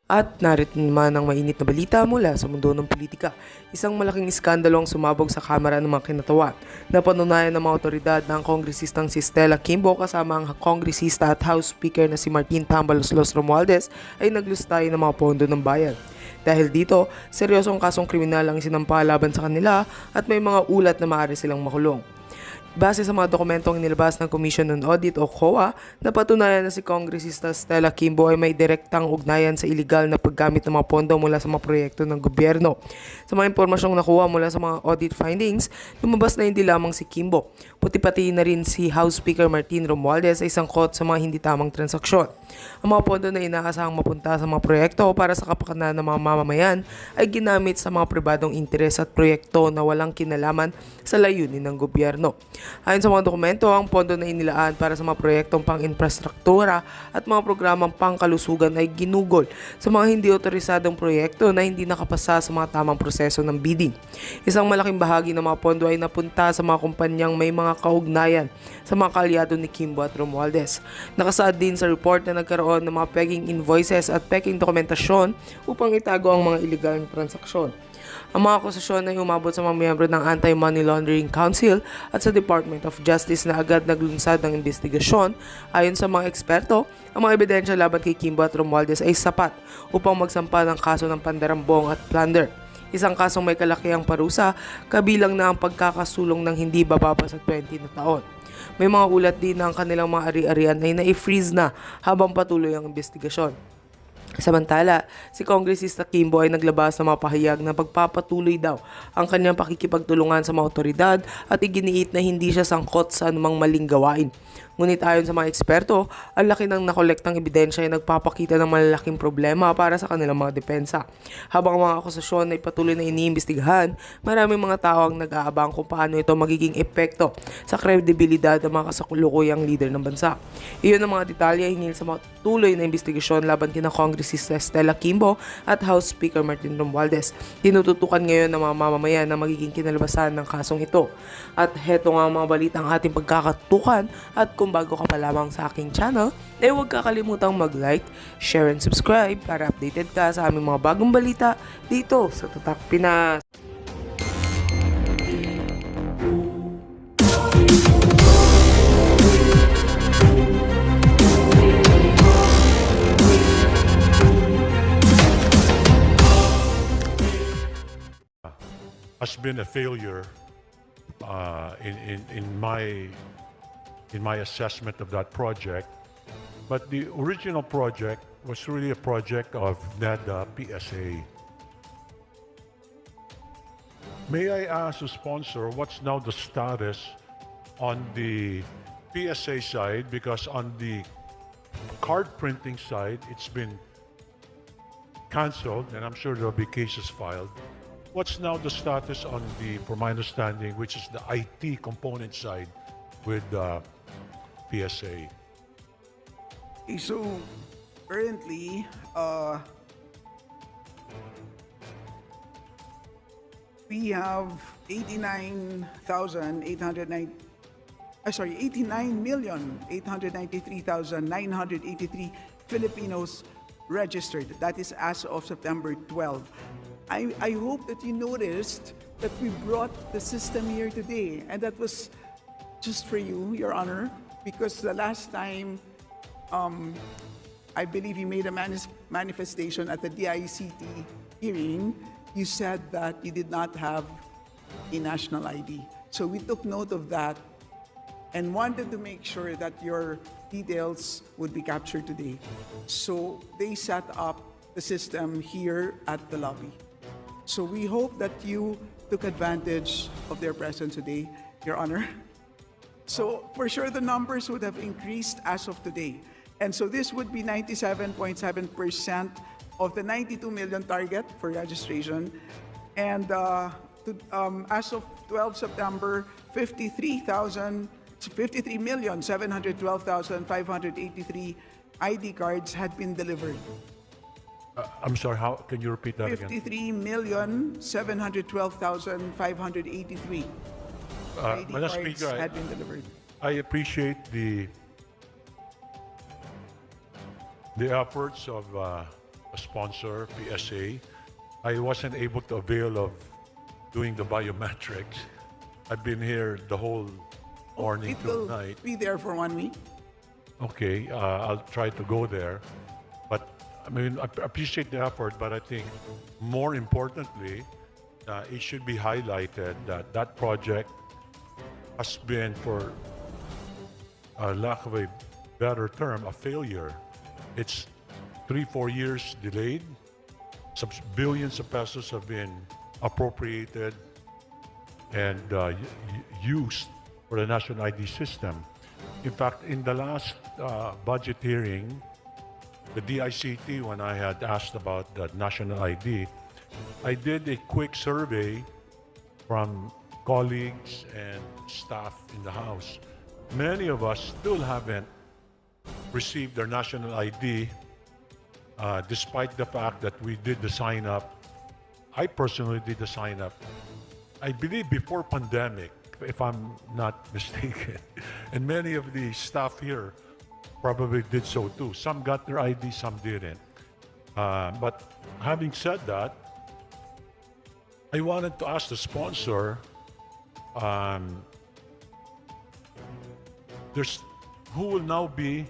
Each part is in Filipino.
At narito naman ang mainit na balita mula sa mundo ng politika. Isang malaking iskandalo ang sumabog sa Kamara ng mga Kinatawan. Napanunayan ng mga otoridad na ang kongresistang si Stella Kimbo kasama ang kongresista at House Speaker na si Martin Tambalos Los Romualdez ay naglustay ng mga pondo ng bayan. Dahil dito, seryosong kasong kriminal ang isinampa laban sa kanila at may mga ulat na maaari silang makulong. Base sa mga dokumentong inilabas ng Commission on Audit o COA, napatunayan na si Kongresista Stella Kimbo ay may direktang ugnayan sa iligal na paggamit ng mga pondo mula sa mga proyekto ng gobyerno. Sa mga impormasyong nakuha mula sa mga audit findings, lumabas na hindi lamang si Kimbo, pati na rin si House Speaker Martin Romualdez ay sangkot sa mga hindi tamang transaksyon. Ang mga pondo na inaasahang mapunta sa mga proyekto para sa kapakanan ng mga mamamayan ay ginamit sa mga pribadong interes at proyekto na walang kinalaman sa layunin ng gobyerno. Ayon sa mga dokumento, ang pondo na inilaan para sa mga proyektong pang-infrastruktura at mga programang pangkalusugan ay ginugol sa mga hindi otorisadong proyekto na hindi nakapasa sa mga tamang proseso ng bidding. Isang malaking bahagi ng mga pondo ay napunta sa mga kumpanyang may mga kaugnayan sa mga kaalyado ni Kimbo at Romualdez. Nakasaad din sa report na nagkaroon ng mga peking invoices at peking dokumentasyon upang itago ang mga iligal na transaksyon. Ang mga akusasyon ay umabot sa mga miyembro ng Anti-Money Laundering Council at sa Department of Justice na agad naglunsad ng investigasyon. Ayon sa mga eksperto, ang mga ebidensya laban kay Kimbo at Romualdez ay sapat upang magsampa ng kaso ng pandarambong at plunder. Isang kasong may kalakihang parusa, kabilang na ang pagkakasulong ng hindi bababa sa 20 na taon. May mga ulat din na ang kanilang mga ari-arian ay na-freeze na habang patuloy ang investigasyon. Samantala, si Kongresista Kimbo ay naglabas ng mga pahayag na pagpapatuloy daw ang kanyang pakikipagtulungan sa mga otoridad at iginiit na hindi siya sangkot sa anumang maling gawain. Ngunit ayon sa mga eksperto, ang laki ng nakolektang ebidensya ay nagpapakita ng malalaking problema para sa kanilang mga depensa. Habang ang mga akusasyon ay patuloy na iniimbestigahan, maraming mga tao ang nag-aabang kung paano ito magiging epekto sa kredibilidad ng mga kasakulukuyang leader ng bansa. Iyon ang mga detalye hinggil sa mga tuloy na investigasyon laban kina Kongresista Stella Kimbo at House Speaker Martin Romualdez. Tinututukan ngayon ng mga mamamayan na magiging kinalabasan ng kasong ito. At heto nga ang mga balitang ating pagkakatukan at kung bago ka pa lamang sa aking channel, ay huwag kakalimutang mag-like, share and subscribe para updated ka sa aming mga bagong balita dito sa Tatak Pinas. Has been a failure in my assessment of that project. But the original project was really a project of NEDA PSA. May I ask the sponsor what's now the status on the PSA side? Because on the card printing side, it's been canceled, and I'm sure there'll be cases filed. What's now the status on the, for my understanding, which is the IT component side with PSA? So currently, we have 89,893,983 Filipinos registered. That is as of September 12. I hope that you noticed that we brought the system here today, and that was just for you, Your Honor, because the last time, I believe you made a manifestation at the DICT hearing, you said that you did not have a national ID. So we took note of that and wanted to make sure that your details would be captured today. So they set up the system here at the lobby. So we hope that you took advantage of their presence today, Your Honor. So for sure the numbers would have increased as of today. And so this would be 97.7% of the 92 million target for registration. And as of 12 September, 53,712,583 ID cards had been delivered. I'm sorry, how can you repeat that again? 53,712,583 ID Madam cards Speaker, had been delivered. I appreciate the efforts of a sponsor, PSA. I wasn't able to avail of doing the biometrics. I've been here the whole morning It till will night. be there for 1 week. Okay, I'll try to go there. But I mean, I appreciate the effort, but I think more importantly, it should be highlighted that that project has been, for lack of a better term, a failure. It's 3-4 years delayed. Some billions of pesos have been appropriated and used for the national ID system. In fact, in the last budget hearing, the DICT, when I had asked about the national ID, I did a quick survey from colleagues and staff in the House. Many of us still haven't received their national ID, despite the fact that we did the sign up. I personally did the sign up, I believe, before pandemic, if I'm not mistaken. And many of the staff here probably did so too. Some got their ID, some didn't. But having said that, I wanted to ask the sponsor, there's who will now be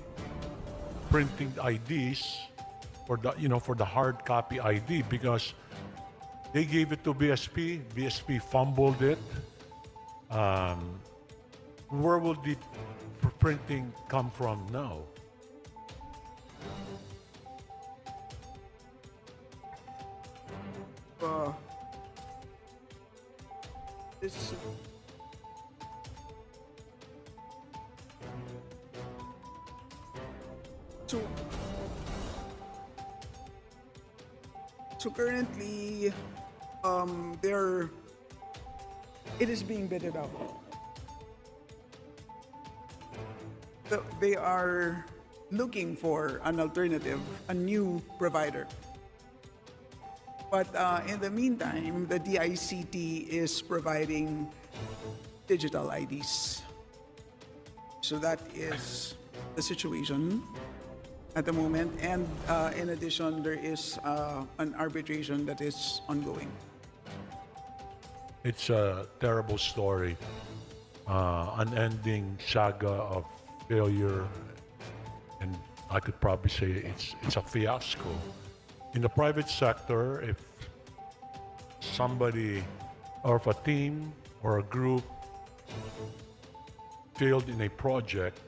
printing IDs for the for the hard copy ID, because they gave it to BSP. BSP fumbled it. Where will the printing come from now? Uh, this so so currently, there it is being bidded out. They are looking for an alternative, a new provider. But in the meantime, the DICT is providing digital IDs. So that is the situation at the moment. And in addition, there is an arbitration that is ongoing. It's a terrible story, unending saga of failure, and I could probably say it's a fiasco. In the private sector, if somebody or if a team or a group failed in a project,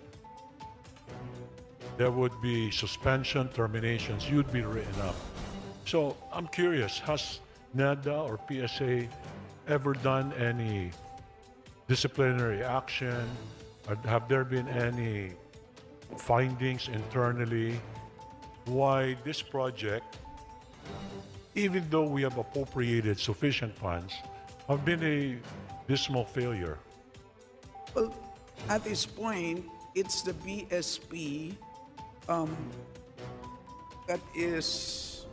there would be suspension, terminations, you'd be written up. So I'm curious, has NEDA or PSA ever done any disciplinary action? Or have there been any findings internally why this project, even though we have appropriated sufficient funds, have been a dismal failure? Well, at this point, it's the BSP that is.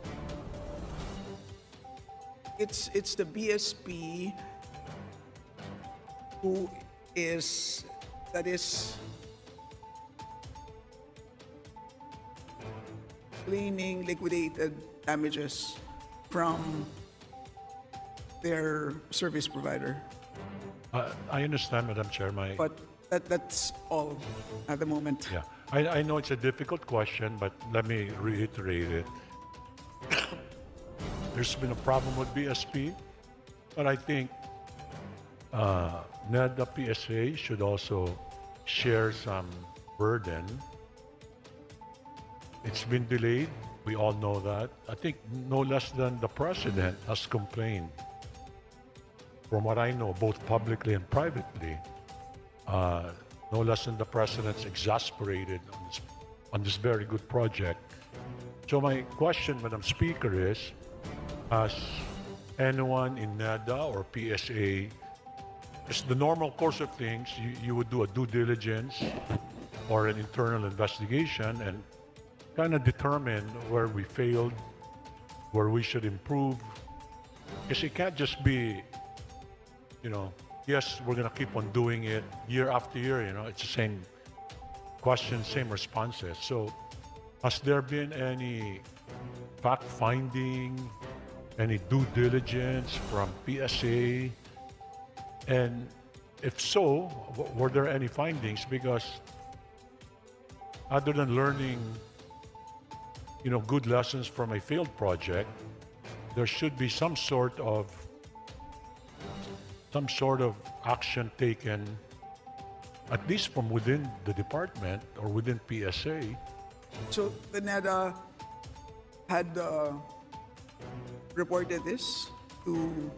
It's the BSP who is claiming liquidated damages from their service provider. I understand, Madam Chair. But that's all at the moment. Yeah, I know it's a difficult question, but let me reiterate it. There's been a problem with BSP, but I think NEDA PSA should also share some burden. It's been delayed. We all know that. I think no less than the president has complained, from what I know, both publicly and privately. No less than the president's exasperated on this very good project. So my question, Madam Speaker, is, has anyone in NEDA or PSA, it's the normal course of things, you would do a due diligence or an internal investigation and kind of determine where we failed, where we should improve. Because it can't just be, yes, we're going to keep on doing it year after year, it's the same questions, same responses. So has there been any fact-finding, any due diligence from PSA? And if so, were there any findings? Because other than learning, good lessons from a failed project, there should be some sort of action taken, at least from within the department or within PSA. So the NEDA had reported this to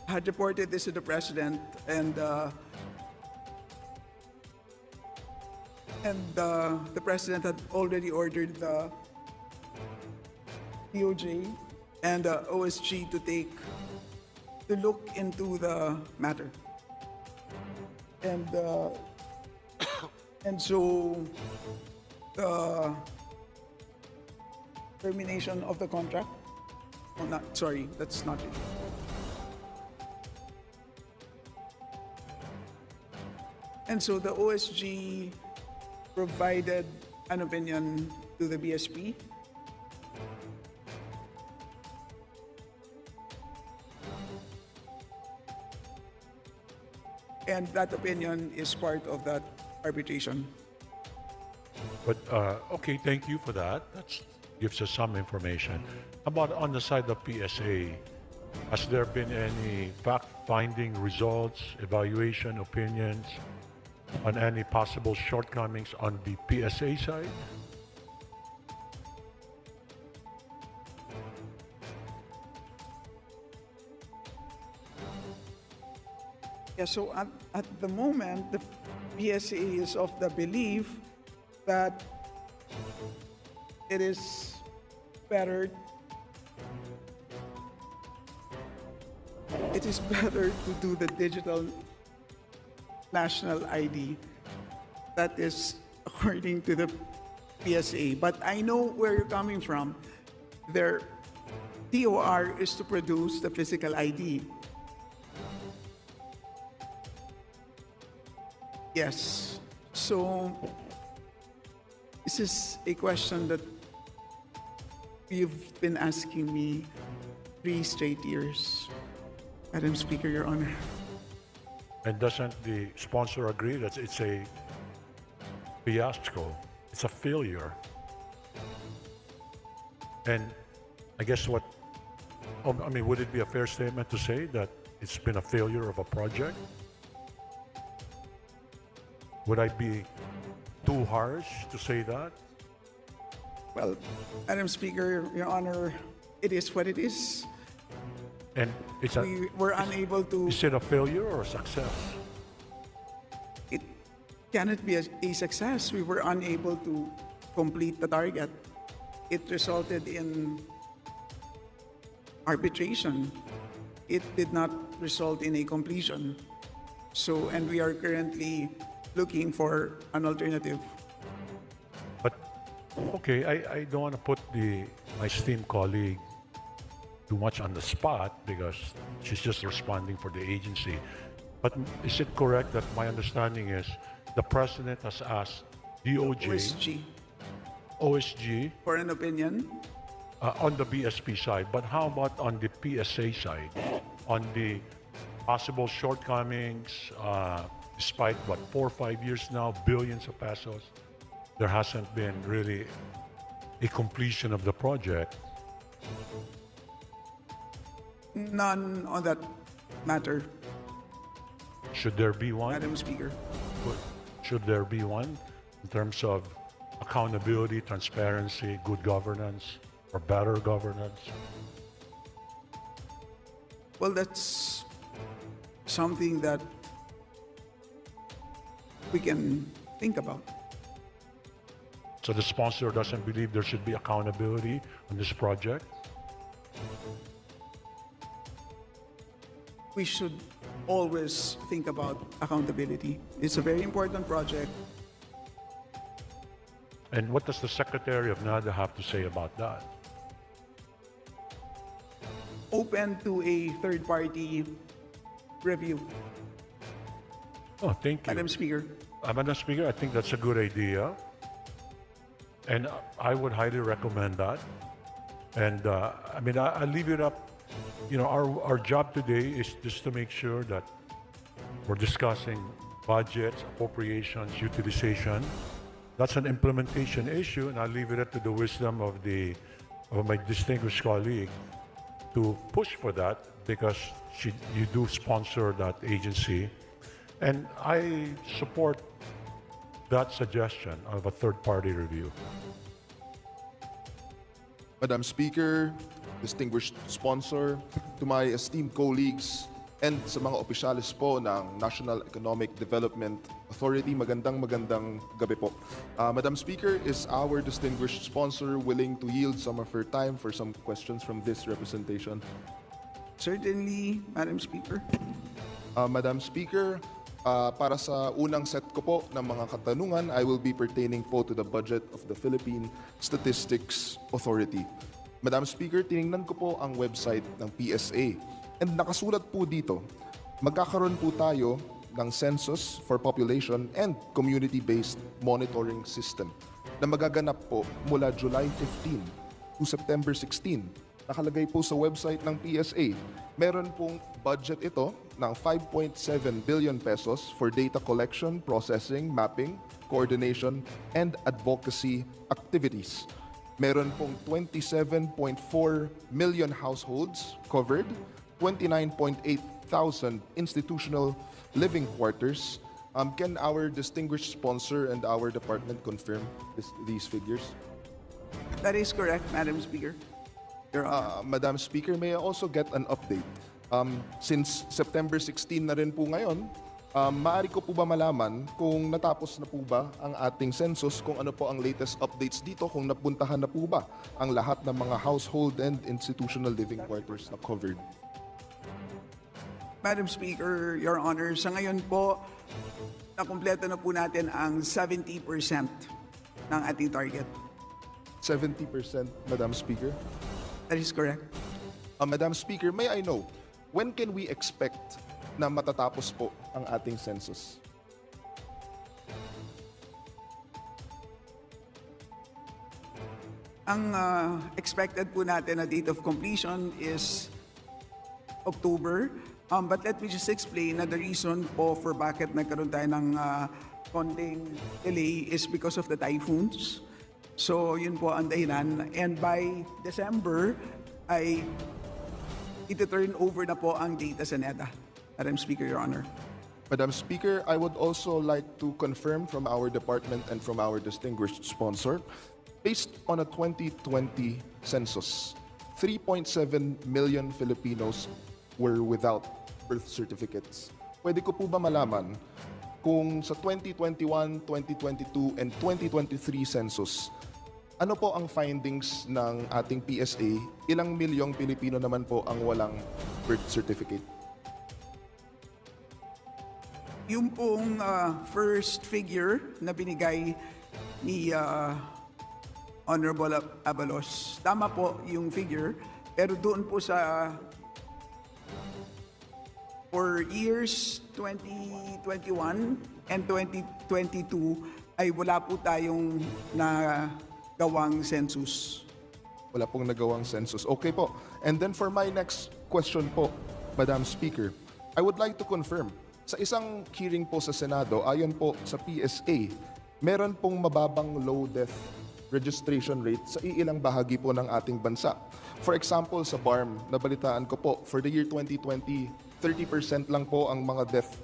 the president, and the president had already ordered the DOJ and OSG to look into the matter. And so the termination of the contract, that's not it. And so the OSG provided an opinion to the BSP. And that opinion is part of that arbitration. But, okay, thank you for that. That gives us some information. How about on the side of PSA? Has there been any fact-finding results, evaluation, opinions on any possible shortcomings on the PSA side? Yeah, so at the moment, the PSA is of the belief that it is better to do the digital national ID. That is according to the PSA. But I know where you're coming from. Their TOR is to produce the physical ID. Yes. So this is a question that you've been asking me 3 straight years. Madam Speaker, Your Honor. And doesn't the sponsor agree that it's a fiasco? It's a failure. And I guess would it be a fair statement to say that it's been a failure of a project? Would I be too harsh to say that? Well, Madam Speaker, Your Honor, it is what it is. And We were unable to. Is it a failure or a success? It cannot be a success. We were unable to complete the target. It resulted in arbitration. It did not result in a completion. So, and we are currently looking for an alternative. But, okay, I don't want to put my esteemed colleague too much on the spot because she's just responding for the agency. But is it correct that my understanding is the president has asked DOJ, OSG For an opinion, on the BSP side, but how about on the PSA side? On the possible shortcomings, despite 4 or 5 years now, billions of pesos, there hasn't been really a completion of the project. none on that matter, Should there be one? Madam Speaker. Should there be one in terms of accountability, transparency, good governance, or better governance? Well, that's something that we can think about. So the sponsor doesn't believe there should be accountability on this project? We should always think about accountability. It's a very important project. And what does the Secretary of NADA have to say about that? Open to a third-party review, Oh, thank you. Madam Speaker. Madam Speaker, I think that's a good idea. And I would highly recommend that. And I mean, I leave it up. You know, our job today is just to make sure that we're discussing budgets, appropriations, utilization. That's an implementation issue, and I leave it up to the wisdom of my distinguished colleague to push for that because you do sponsor that agency, and I support that suggestion of a third-party review. Madam Speaker, distinguished sponsor, to my esteemed colleagues, and sa mga opisyalis po ng National Economic Development Authority, magandang gabi po. Madam Speaker, is our distinguished sponsor willing to yield some of her time for some questions from this representation? Certainly, Madam Speaker. Madam Speaker, para sa unang set ko po ng mga katanungan, I will be pertaining po to the budget of the Philippine Statistics Authority. Madam Speaker, tiningnan ko po ang website ng PSA and nakasulat po dito, magkakaroon po tayo ng census for population and community-based monitoring system na magaganap po mula July 15 to September 16. Nakalagay po sa website ng PSA. Meron pong budget ito ng 5.7 billion pesos for data collection, processing, mapping, coordination, and advocacy activities. Meron pong 27.4 million households covered, 29.8 thousand institutional living quarters. Can our distinguished sponsor and our department confirm these figures? That is correct, Madam Speaker. Your Honor. Madam Speaker, may I also get an update? Since September 16 na rin po ngayon, maaari ko po ba malaman kung natapos na po ba ang ating census, kung ano po ang latest updates dito, kung napuntahan na po ba ang lahat ng mga household and institutional living quarters na covered? Madam Speaker, Your Honor, sa ngayon po, nakumpleto na po natin ang 70% ng ating target. 70%, Madam Speaker. That is correct. Madam Speaker, may I know, when can we expect na matatapos po ang ating census? Ang expected po natin na date of completion is October. But let me just explain na the reason po for bakit nagkaroon tayo ng konting delay is because of the typhoons. So yun po ang dahilan. And by December, ay iti-turn over na po ang data sa NEDA. Madam Speaker, Your Honor. Madam Speaker, I would also like to confirm from our department and from our distinguished sponsor, based on a 2020 census, 3.7 million Filipinos were without birth certificates. Pwede ko po ba malaman kung sa 2021, 2022, and 2023 census, ano po ang findings ng ating PSA? Ilang milyong Pilipino naman po ang walang birth certificate? Yung pong first figure na binigay ni Honorable Abalos, tama po yung figure, pero doon po sa for years 2021 and 2022 ay wala po tayong nagawang census. Wala pong nagawang census. Okay po. And then for my next question po, Madam Speaker, I would like to confirm, sa isang hearing po sa Senado, ayon po sa PSA, meron pong mababang low death registration rate sa iilang bahagi po ng ating bansa. For example, sa BARM, nabalitaan ko po, for the year 2020, 30% lang po ang mga death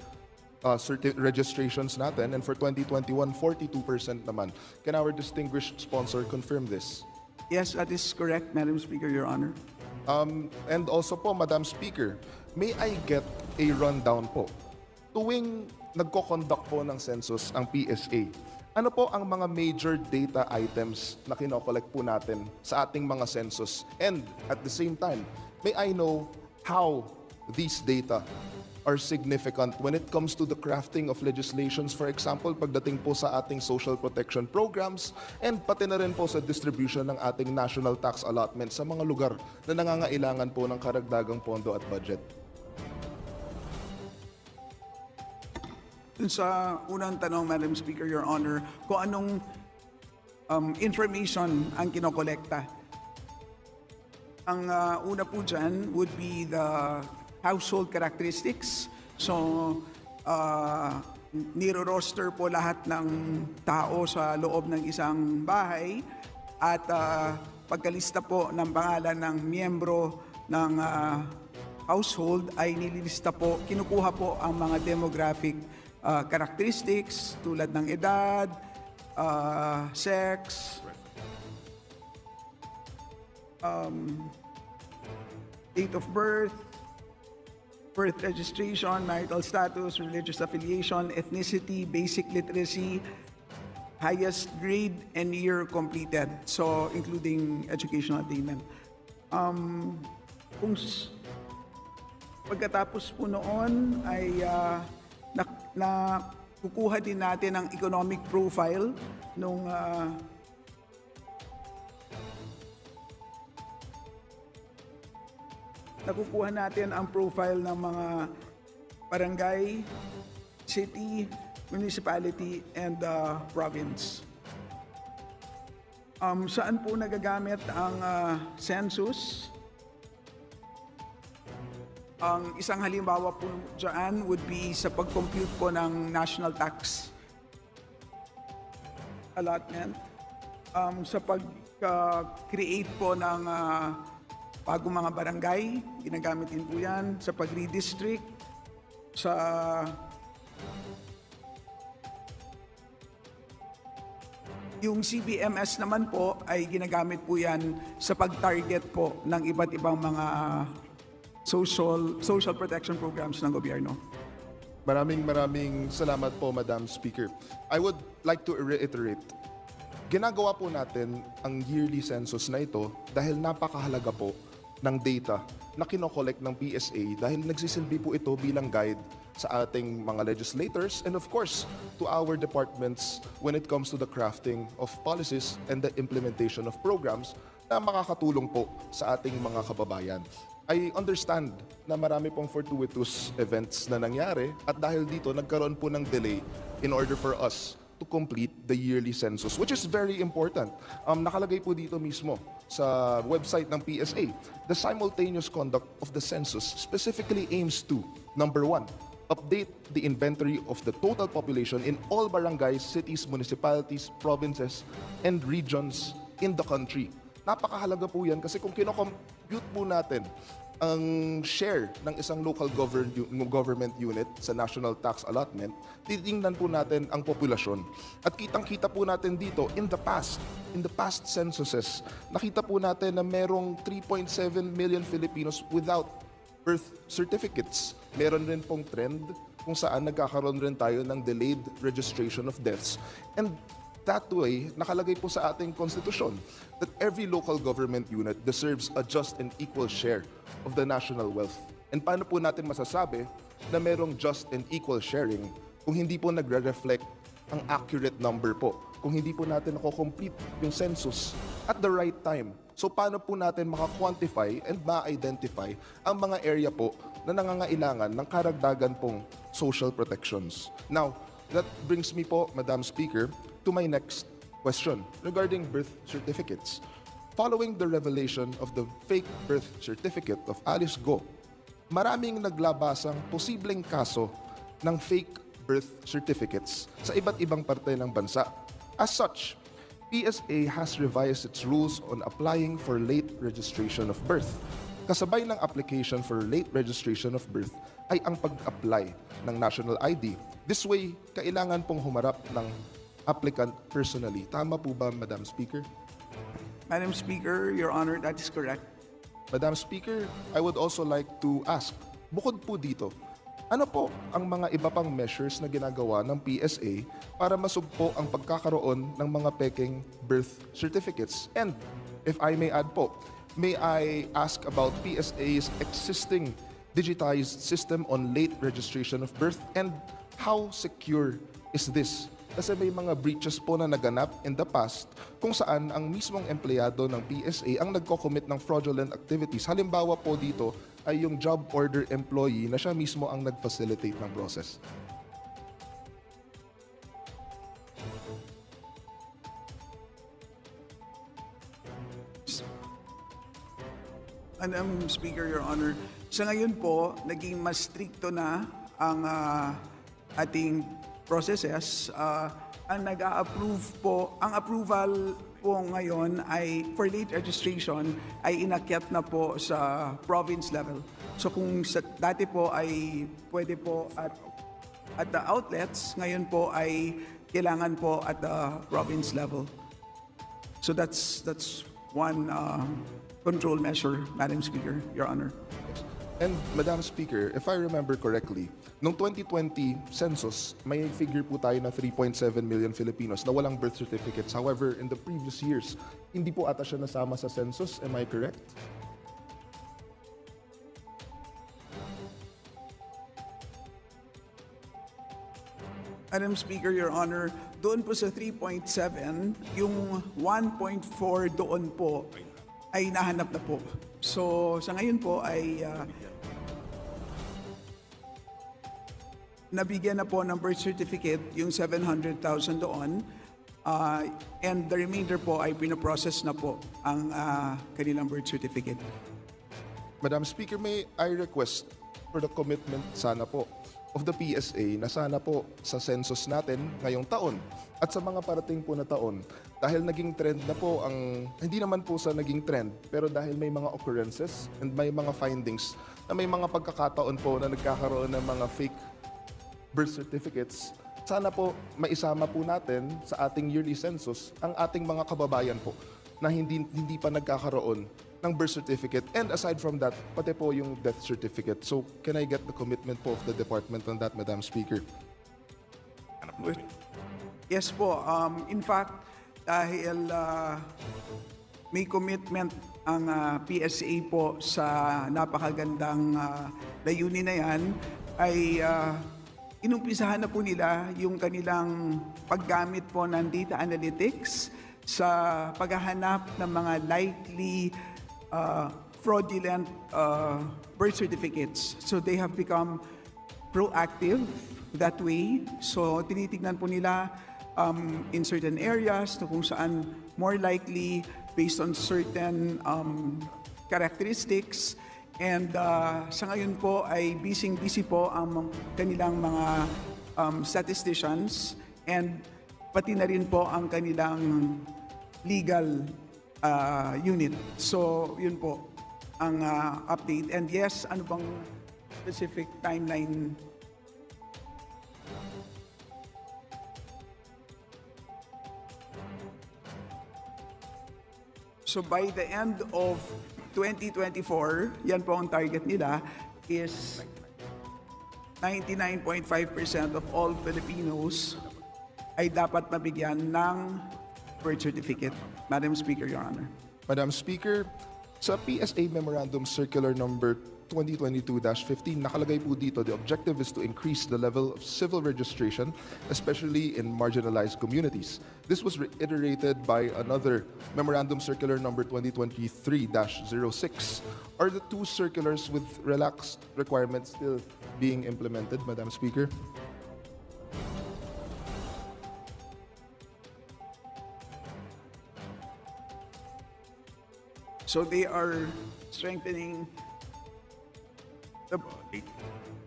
registrations natin, and for 2021, 42% naman. Can our distinguished sponsor confirm this? Yes, that is correct, Madam Speaker, Your Honor. And also po, Madam Speaker, may I get a rundown po? Tuwing nagko-conduct po ng census ang PSA, ano po ang mga major data items na kinokollect po natin sa ating mga census? And at the same time, may I know how these data are significant when it comes to the crafting of legislations, for example, pagdating po sa ating social protection programs, and pati na rin po sa distribution ng ating national tax allotment sa mga lugar na nangangailangan po ng karagdagang pondo at budget. Dun sa unang tanong, Madam Speaker, Your Honor, kung anong information ang kinokolekta. Ang una po dyan would be the household characteristics. So, niro-roster po lahat ng tao sa loob ng isang bahay at pagkalista po ng pangalan ng miyembro ng household ay nililista po, kinukuha po ang mga demographic characteristics tulad ng edad, sex, date of birth, birth registration, marital status, religious affiliation, ethnicity, basic literacy, highest grade and year completed. So, including educational attainment. Pagkatapos po noon ay kukuha din natin ang economic profile nung nakukuha natin ang profile ng mga barangay, city, municipality, and province. Saan po nagagamit ang census? Ang isang halimbawa po dyan would be sa pag-compute po ng national tax allotment. Sa pag-create po ng bagong mga barangay, ginagamit din po yan. Sa pag-redistrict, sa yung CBMS naman po ay ginagamit po yan sa pag-target po ng iba't ibang mga social protection programs ng gobyerno. Maraming salamat po, Madam Speaker. I would like to reiterate, ginagawa po natin ang yearly census na ito dahil napakahalaga po ng data na kinokollect ng PSA dahil nagsisilbi po ito bilang guide sa ating mga legislators and of course to our departments when it comes to the crafting of policies and the implementation of programs na makakatulong po sa ating mga kababayan. I understand na marami pong fortuitous events na nangyari at dahil dito nagkaroon po ng delay in order for us to complete the yearly census, which is very important. Nakalagay po dito mismo sa website ng PSA, the simultaneous conduct of the census specifically aims to, number 1, update the inventory of the total population in all barangays, cities, municipalities, provinces, and regions in the country. Napakahalaga po yan kasi kung kinocompute po natin ang share ng isang local government unit sa national tax allotment, titingnan po natin ang populasyon. At kitang-kita po natin dito, in the past censuses, nakita po natin na merong 3.7 million Filipinos without birth certificates. Meron rin pong trend kung saan nagkakaroon rin tayo ng delayed registration of deaths. And that way, nakalagay po sa ating konstitusyon that every local government unit deserves a just and equal share of the national wealth. And paano po natin masasabi na merong just and equal sharing kung hindi po nagre-reflect ang accurate number po, kung hindi po natin nako-complete yung census at the right time. So paano po natin maka-quantify and ma-identify ang mga area po na nangangailangan ng karagdagan pong social protections. Now, that brings me po, Madam Speaker, to my next question regarding birth certificates. Following the revelation of the fake birth certificate of Alice Go, maraming naglabasang posibleng kaso ng fake birth certificates sa iba't ibang parte ng bansa. As such, PSA has revised its rules on applying for late registration of birth. Kasabay ng application for late registration of birth ay ang pag-apply ng national ID. This way, kailangan pong humarap ng applicant personally. Tama po ba, Madam Speaker? Madam Speaker, Your Honor, that is correct. Madam Speaker, I would also like to ask, bukod po dito, ano po ang mga iba pang measures na ginagawa ng PSA para masugpo ang pagkakaroon ng mga peking birth certificates? And if I may add po, may I ask about PSA's existing digitized system on late registration of birth and how secure is this? Kasi may mga breaches po na naganap in the past kung saan ang mismong empleyado ng PSA ang nagko-commit ng fraudulent activities. Halimbawa po dito ay yung job order employee na siya mismo ang nag-facilitate ng process. Madam Speaker, Your Honor, sa ngayon po, naging mas stricto na ang ating processes. Ang nag-a-approve po, ang approval po ngayon ay for late registration ay inakyat na po sa province level. So kung dati po ay pwede po at the outlets, ngayon po ay kailangan po at the province level. So that's one control measure, Madam Speaker, Your Honor. And Madam Speaker, if I remember correctly, noong 2020 census, may figure po tayo na 3.7 million Filipinos na walang birth certificates. However, in the previous years, hindi po ata siya nasama sa census. Am I correct? Madam Speaker, Your Honor, doon po sa 3.7, yung 1.4 doon po ay nahanap na po. So sa ngayon po ay nabigyan na po ng birth certificate yung 700,000 doon, and the remainder po ay pinaprocess na po ang kanilang birth certificate. Madam Speaker, may I request for the commitment sana po of the PSA na sana po sa census natin ngayong taon at sa mga parating po na taon, dahil naging trend na po ang, hindi naman po sa naging trend, pero dahil may mga occurrences and may mga findings na may mga pagkakataon po na nagkakaroon ng mga fake birth certificates, sana po maisama po natin sa ating yearly census ang ating mga kababayan po na hindi pa nagkakaroon ng birth certificate. And aside from that, pati po yung death certificate. So, can I get the commitment po of the department on that, Madam Speaker? Yes po. In fact, dahil may commitment ang PSA po sa napakagandang layunin na yan, ay inumpisahan na po nila yung kanilang paggamit po ng data analytics sa paghahanap ng mga likely fraudulent birth certificates. So they have become proactive that way. So tinitignan po nila in certain areas na kung saan more likely based on certain characteristics. And sa ngayon po ay busy po ang kanilang mga statisticians, and pati na rin po ang kanilang legal unit. So yun po ang update. And yes, ano bang specific timeline? So by the end of 2024, yan po ang target nila, is 99.5% of all Filipinos ay dapat mabigyan ng birth certificate. Madam Speaker, Your Honor. Madam Speaker, sa PSA Memorandum Circular Number 2022-15, nakalagay po dito, the objective is to increase the level of civil registration, especially in marginalized communities. This was reiterated by another Memorandum Circular Number 2023-06. Are the two circulars with relaxed requirements still being implemented, Madam Speaker? So they are strengthening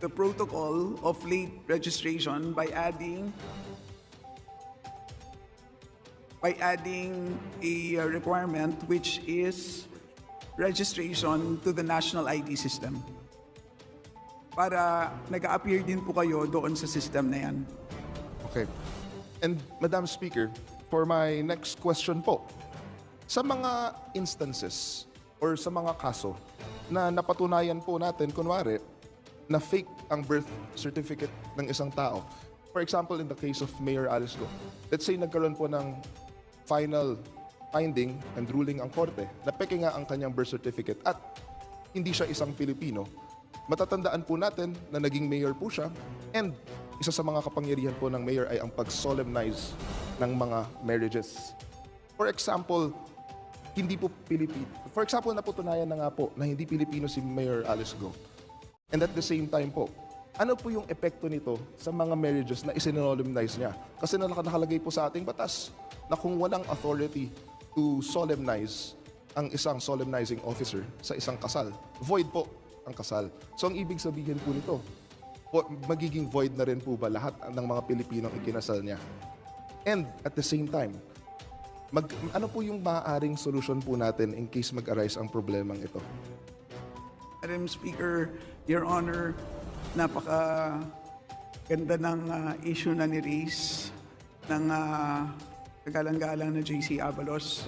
the protocol of late registration by adding a requirement which is registration to the national ID system. Para nag-a-appear din po kayo doon sa system na yan. Okay. And Madam Speaker, for my next question po, sa mga instances or sa mga kaso na napatunayan po natin, kunwari, na fake ang birth certificate ng isang tao. For example, in the case of Mayor Alice Go, let's say nagkaroon po ng final finding and ruling ang korte na peke nga ang kanyang birth certificate at hindi siya isang Pilipino. Matatandaan po natin na naging mayor po siya, and isa sa mga kapangyarihan po ng mayor ay ang pag-solemnize ng mga marriages. For example, hindi po Pilipino. For example, napatunayan na nga po na hindi Pilipino si Mayor Alice Go. And at the same time po, ano po yung epekto nito sa mga marriages na isinsolemnize niya? Kasi nakalagay po sa ating batas na kung walang authority to solemnize ang isang solemnizing officer sa isang kasal. Void po ang kasal. So ang ibig sabihin po nito, magiging void na rin po ba lahat ng mga Pilipinong ikinasal niya? And at the same time, ano po yung maaaring solusyon po natin in case mag-arise ang problemang ito? Madam Speaker, Your Honor, napaka ganda ng issue na ni-raise ng kagalang-galang na JC Abalos.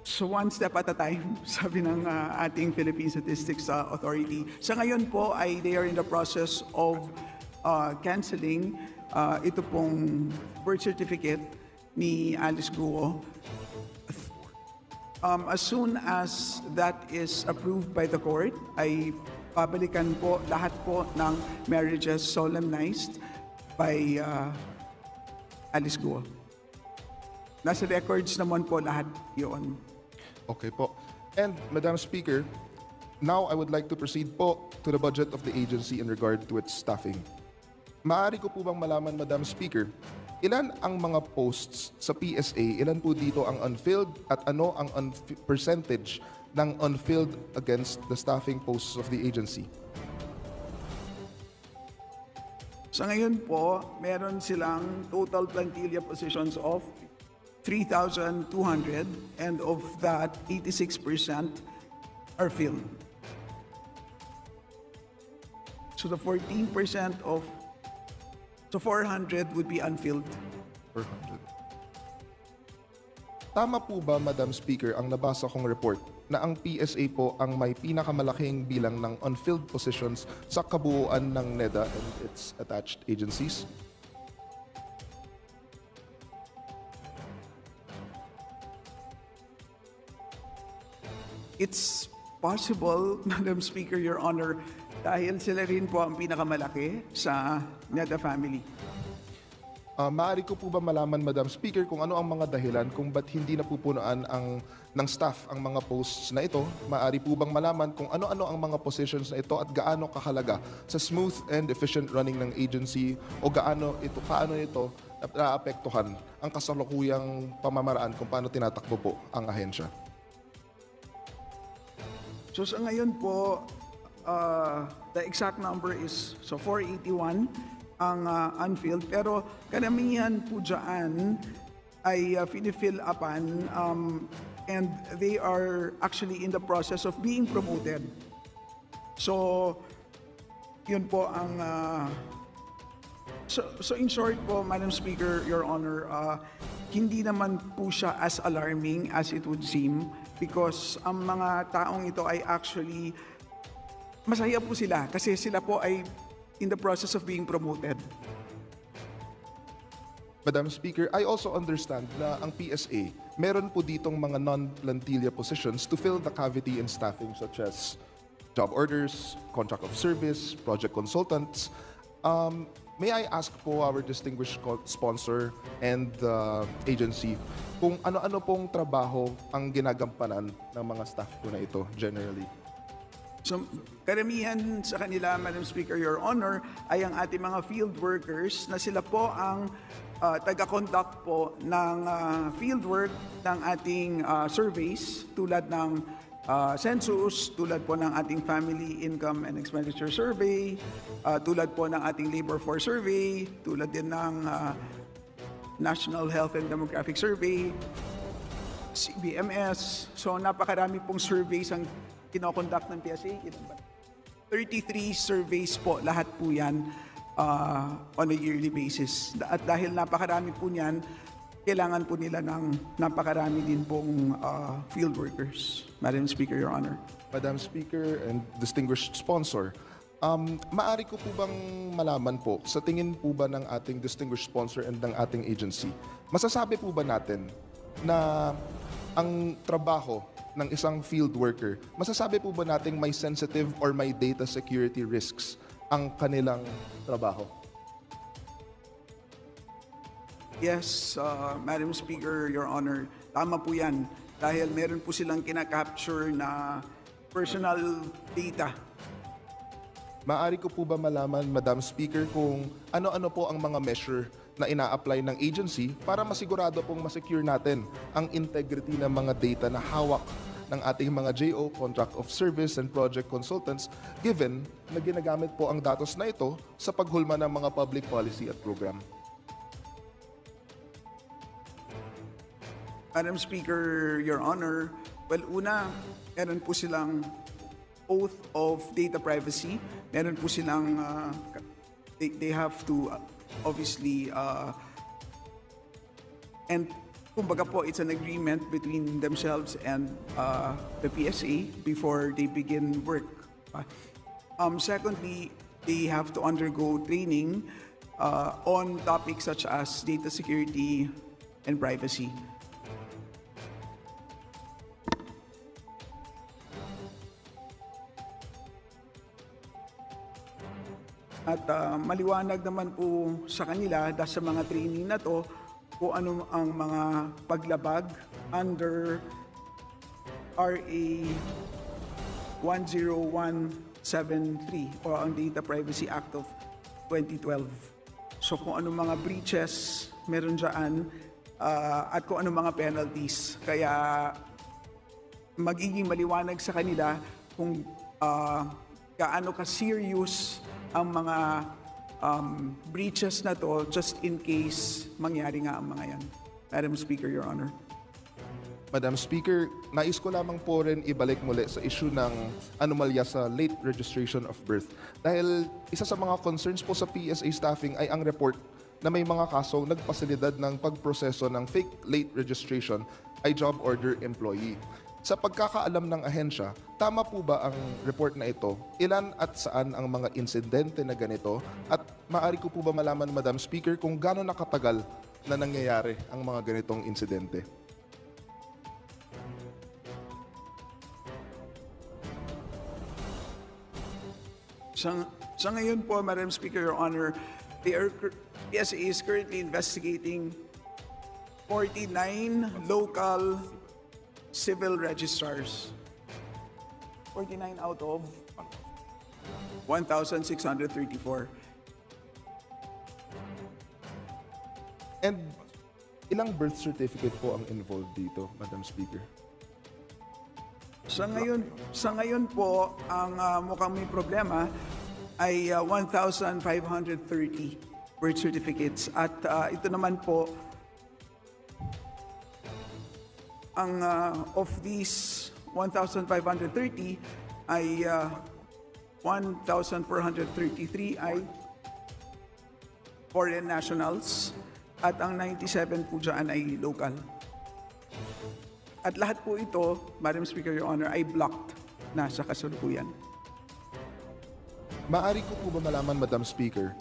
So one step at a time, sabi ng ating Philippine Statistics Authority. Sa ngayon po ay they are in the process of canceling ito pong birth certificate ni Alice Guo. As soon as that is approved by the court, ay babalikan po lahat po ng marriages solemnized by Alice Guo. Nasa records naman po lahat yun. Okay po. And Madam Speaker, now I would like to proceed po to the budget of the agency in regard to its staffing. Maaari ko po bang malaman, Madam Speaker, ilan ang mga posts sa PSA, ilan po dito ang unfilled at ano ang percentage ng unfilled against the staffing posts of the agency? Sa ngayon po, meron silang total plantilla positions of 3,200 and of that, 86% are filled. So the 14% of, so 400 would be unfilled. 400. Tama po ba, Madam Speaker, ang nabasa kong report na ang PSA po ang may pinakamalaking bilang ng unfilled positions sa kabuuan ng NEDA and its attached agencies? It's possible, Madam Speaker, Your Honor, dahil sila rin po ang pinakamalaki sa NEDA family. Maaari ko po ba malaman, Madam Speaker, kung ano ang mga dahilan kung ba't hindi napupunuan ng staff ang mga posts na ito? Maaari po bang malaman kung ano-ano ang mga positions na ito at gaano kahalaga sa smooth and efficient running ng agency o paano ito naapektuhan ang kasalukuyang pamamaraan kung paano tinatakbo po ang ahensya? So sa ngayon po, the exact number is 481 ang unfilled, pero karamihan po dyan ay finifill upan and they are actually in the process of being promoted. So yun po ang so in short po, Madam Speaker, Your Honor, hindi naman po siya as alarming as it would seem because ang mga taong ito ay actually masaya po sila kasi sila po ay in the process of being promoted. Madam Speaker, I also understand na ang PSA, meron po ditong mga non-plantilla positions to fill the cavity in staffing such as job orders, contract of service, project consultants. May I ask po our distinguished sponsor and the agency kung ano-ano pong trabaho ang ginagampanan ng mga staff po na ito generally? So, karamihan sa kanila, Madam Speaker, Your Honor, ay ang ating mga field workers na sila po ang taga-conduct po ng field work ng ating surveys tulad ng census, tulad po ng ating family income and expenditure survey, tulad po ng ating labor force survey, tulad din ng National Health and Demographic Survey, CBMS. So napakarami pong surveys ang kinokonduct ng PSA. 33 surveys po, lahat po yan on a yearly basis. At dahil napakarami po niyan, kailangan po nila ng napakarami din pong field workers. Madam Speaker, Your Honor. Madam Speaker and distinguished sponsor, maaari ko po bang malaman po, sa tingin po ba ng ating distinguished sponsor and ng ating agency, masasabi po ba natin na ang trabaho ng isang field worker, masasabi po ba nating may sensitive or may data security risks ang kanilang trabaho? Yes, Madam Speaker, Your Honor, tama po yan. Dahil meron po silang kinakapture na personal data. Maaari ko po ba malaman, Madam Speaker, kung ano-ano po ang mga measure na ina-apply ng agency para masigurado pong masecure natin ang integrity ng mga data na hawak ng ating mga JO, Contract of Service and Project Consultants, given na ginagamit po ang datos na ito sa paghulma ng mga public policy at program. Madam Speaker, Your Honor, well, una, meron po silang oath of data privacy. Meron po silang, they have to obviously, and kumbaga po, it's an agreement between themselves and the PSA before they begin work. Secondly, they have to undergo training on topics such as data security and privacy. At maliwanag naman po sa kanila dahil sa mga training na to kung ano ang mga paglabag under RA 10173 o ang Data Privacy Act of 2012. So kung ano mga breaches meron dyan at kung ano mga penalties. Kaya magiging maliwanag sa kanila kung gaano ka-serious ang mga breaches na to just in case mangyari nga ang mga yan. Madam Speaker, Your Honor. Madam Speaker, nais ko lamang po rin ibalik muli sa issue ng anomalya sa late registration of birth. Dahil isa sa mga concerns po sa PSA staffing ay ang report na may mga kasong nagpasilidad ng pagproseso ng fake late registration ay job order employee. Sa pagkakaalam ng ahensya, tama po ba ang report na ito? Ilan at saan ang mga insidente na ganito? At maaari ko po ba malaman, Madam Speaker, kung gaano nakatagal na nangyayari ang mga ganitong insidente? Sa ngayon po, Madam Speaker, Your Honor, PSA is currently investigating 49 local civil registrars. 49 out of 1,634. And ilang birth certificate po ang involved dito, Madam Speaker? Sa ngayon po, ang mukhang may problema ay 1,530 birth certificates. At ito naman po, ang of these 1,530 ay 1,433 ay foreign nationals at ang 97 po dyan ay local. At lahat po ito, Madam Speaker, Your Honor, ay blocked na sa kasalukuyan. Maaari ko po ba malaman, Madam Speaker,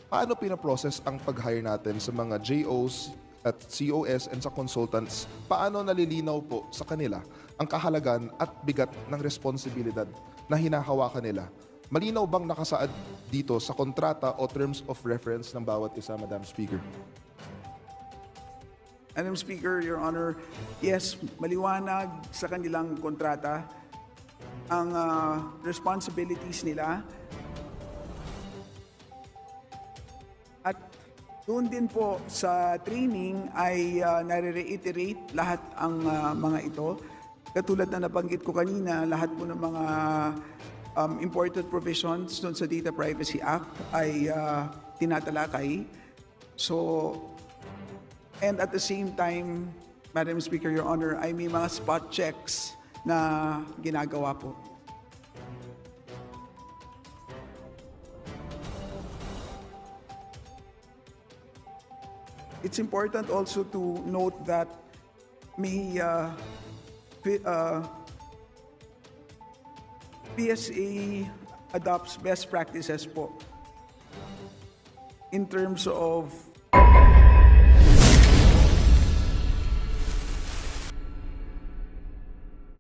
paano pinaprocess ang pag-hire natin sa mga JOs at COS and sa consultants? Paano nalilinaw po sa kanila ang kahalagan at bigat ng responsibilidad na hinahawakan nila? Malinaw bang nakasaad dito sa kontrata o terms of reference ng bawat isa, Madam Speaker? Madam Speaker, Your Honor, yes, maliwanag sa kanilang kontrata ang responsibilities nila. At doon din po sa training ay nare-reiterate lahat ang mga ito. Katulad na nabanggit ko kanina, lahat po ng mga important provisions doon sa Data Privacy Act ay tinatalakay. So, and at the same time, Madam Speaker, Your Honor, ay may mga spot checks na ginagawa po. It's important also to note that may PSA adopts best practices po in terms of